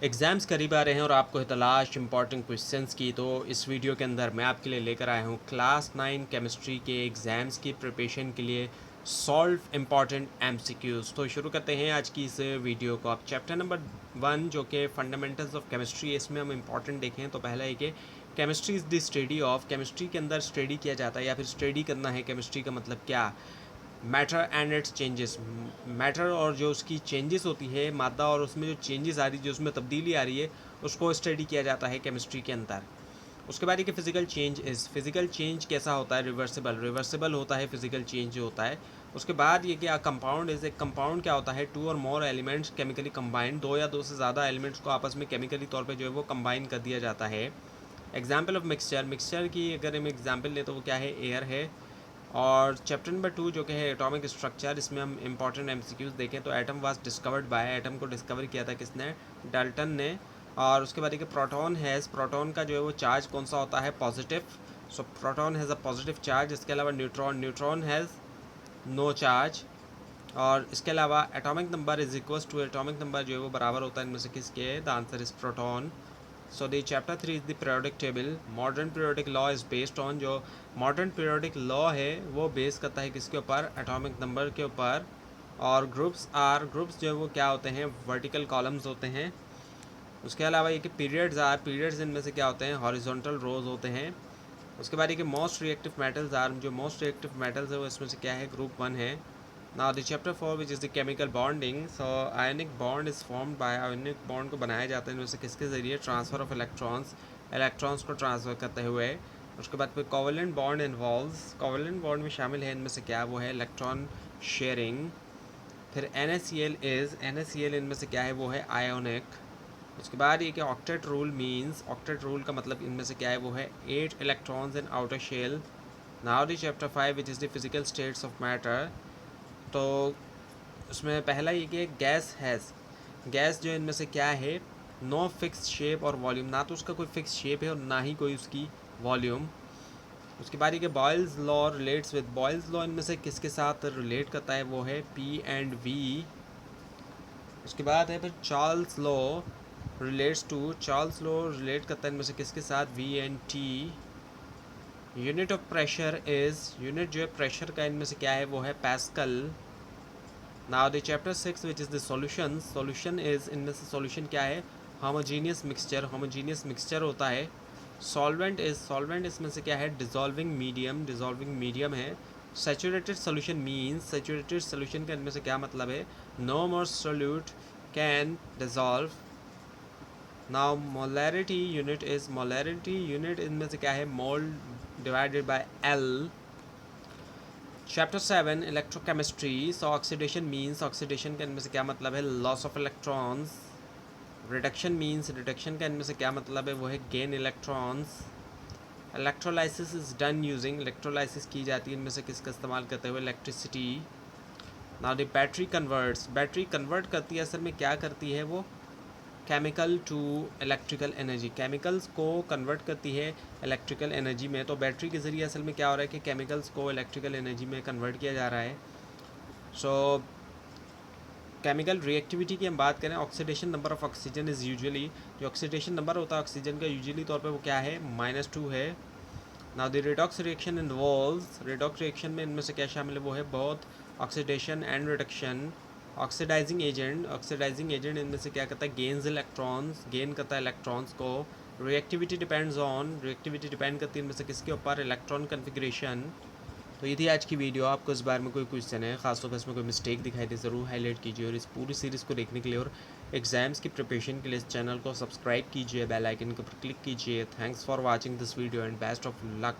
Exams करीब आ रहे हैं और आपको है तलाश इंपॉर्टेंट क्वेश्चंस की। तो इस वीडियो के अंदर मैं आपके लिए लेकर आया हूँ क्लास 9 केमिस्ट्री के एग्ज़ाम्स की प्रिपरेशन के लिए सॉल्व इम्पॉर्टेंट एमसीक्यूज़। तो शुरू करते हैं आज की इस वीडियो को। आप चैप्टर नंबर 1 जो कि फंडामेंटल्स ऑफ केमिस्ट्री, इसमें हम इंपॉर्टेंट देखें तो पहला है कि chemistry is the study of. Chemistry के अंदर स्टडी किया जाता है या फिर स्टडी करना है। केमिस्ट्री का मतलब क्या? Matter and it's changes. Matter और जो उसकी चेंजेस होती है मादा, और उसमें जो चेंजेस आ रही है, जो उसमें तब्दीली आ रही है, उसको स्टडी किया जाता है केमिस्ट्री के अंदर। उसके बाद कि physical change is, physical change कैसा होता है? रिवर्सिबल, रिवर्सिबल होता है फ़िज़िकल चेंज जो होता है। उसके बाद ये कि कंपाउंड इज़, एक कंपाउंड क्या होता है? टू और मोर एलिमेंट्स केमिकली कंबाइंड, दो या दो से ज़्यादा एलिमेंट्स को आपस में केमिकली तौर पे जो है वो कंबाइन कर दिया जाता है। एग्जाम्पल ऑफ मिक्सचर, मिक्सचर की अगर हम एग्जाम्पल लें तो वो क्या है? एयर है। और चैप्टर नंबर 2 जो कि है एटॉमिक स्ट्रक्चर, इसमें हम इंपॉर्टेंट एमसीक्यूज देखें तो atom was discovered by, atom को डिस्कवर किया था किसने? डाल्टन ने। और उसके बाद एक प्रोटॉन हैज़, प्रोटॉन का जो है वो चार्ज कौन सा होता है? Positive. So proton has a positive charge. इसके अलावा neutron, neutron has no charge. और इसके अलावा atomic number is equals to, atomic number जो है वो बराबर होता है इनमें से किसके? The answer is proton. So the chapter 3 is the periodic table. Modern periodic law is based on, जो मॉडर्न पीरियोडिक लॉ है वो बेस करता है किसके ऊपर? एटॉमिक नंबर के ऊपर। और ग्रुप्स आर, ग्रुप्स जो है वो क्या होते हैं? वर्टिकल कॉलम्स होते हैं। उसके अलावा ये कि पीरियड्स आर, पीरियड्स इनमें से क्या होते हैं? हॉरिजॉन्टल रोज होते हैं। उसके बाद ये कि मोस्ट रिएक्टिव मेटल्स आर, जो मोस्ट रिएक्टिव मेटल्स है वो इसमें से क्या है? ग्रुप 1 है। Now the chapter 4 which is the chemical bonding. So ionic bond is formed by, ionic bond को बनाया जाता है इनमें से किसके ज़रिए? ट्रांसफ़र ऑफ इलेक्ट्रॉन्स, इलेक्ट्रॉन्स को ट्रांसफ़र करते हुए। उसके बाद फिर covalent bond involves, covalent bond में शामिल है इनमें से क्या? वो है इलेक्ट्रॉन शेयरिंग। फिर NaCl इज़, NaCl इनमें से क्या है? वो है आयोनिक। उसके बाद ये कि octet rule means, octet rule का मतलब इनमें से क्या है? वो है 8 electrons in outer shell. Now the chapter 5 which is the physical states of matter. तो उसमें पहला ये कि गैस हैज़, गैस जो इनमें से क्या है? नो फिक्स शेप और वॉल्यूम, ना तो उसका कोई फिक्स शेप है और ना ही कोई उसकी वॉल्यूम। उसके बाद ये कि Boyle's law relates with, Boyle's law इनमें से किसके साथ रिलेट करता है? वो है P एंड V। उसके बाद है फिर Charles law relates to, Charles law relate करता है इनमें से किसके साथ? V and T। Unit of pressure is, unit जो है प्रेशर का इनमें से क्या है? वो है pascal. Now the chapter 6 which is the solution, solution is, इनमें से सॉल्यूशन क्या है? होमोजीनियस मिक्सचर, होमोजीनियस मिक्सचर होता है। सॉल्वेंट इज़, सॉल्वेंट इसमें से क्या है? डिजॉल्विंग मीडियम, डिजॉल्विंग मीडियम है। Saturated solution means, saturated solution का इनमें से क्या मतलब है? No more solute can dissolve. Now molarity unit is, molarity unit इनमें से क्या है? Mole divided by L। Chapter 7 electrochemistry. So oxidation means, oxidation का इनमें से क्या मतलब है? Loss of electrons. Reduction means, reduction का इनमें से क्या मतलब है? वो है gain electrons. Electrolysis is done using, electrolysis की जाती है इनमें से किसका इस्तेमाल करते हुए? Electricity. Now the battery converts, battery convert करती है, असल में क्या करती है वो? Chemical to electrical energy, chemicals को कन्वर्ट करती है इलेक्ट्रिकल एनर्जी में। तो बैटरी के ज़रिए असल में क्या हो रहा है कि केमिकल्स को इलेक्ट्रिकल एनर्जी में कन्वर्ट किया जा रहा है। सो केमिकल रिएक्टिविटी की हम बात करें, oxidation number of oxygen is usually, जो ऑक्सीडेशन नंबर होता है ऑक्सीजन का यूजुअली तौर पे वो क्या है? -2 है। Now the redox reaction involves, redox reaction में इनमें से क्या शामिल है? वो है both oxidation and reduction. Oxidising agent, oxidising agent इनमें से क्या करता है? गेन्स इलेक्ट्रॉन्स, गेन करता है इलेक्ट्रॉन्स को। Reactivity depends on, reactivity depend करती है इनमें से किसके ऊपर? Electron configuration. तो ये थी आज की वीडियो। आपको इस बारे में कोई क्वेश्चन है, खासतौर पर इसमें कोई मिस्टेक दिखाई दे, ज़रूर हाईलाइट कीजिए। और इस पूरी सीरीज़ को देखने के लिए और एग्ज़ाम्स की प्रिपरेशन के लिए इस चैनल को सब्सक्राइब कीजिए, बेल आइकन के ऊपर क्लिक कीजिए। Thanks for watching this video and best of luck.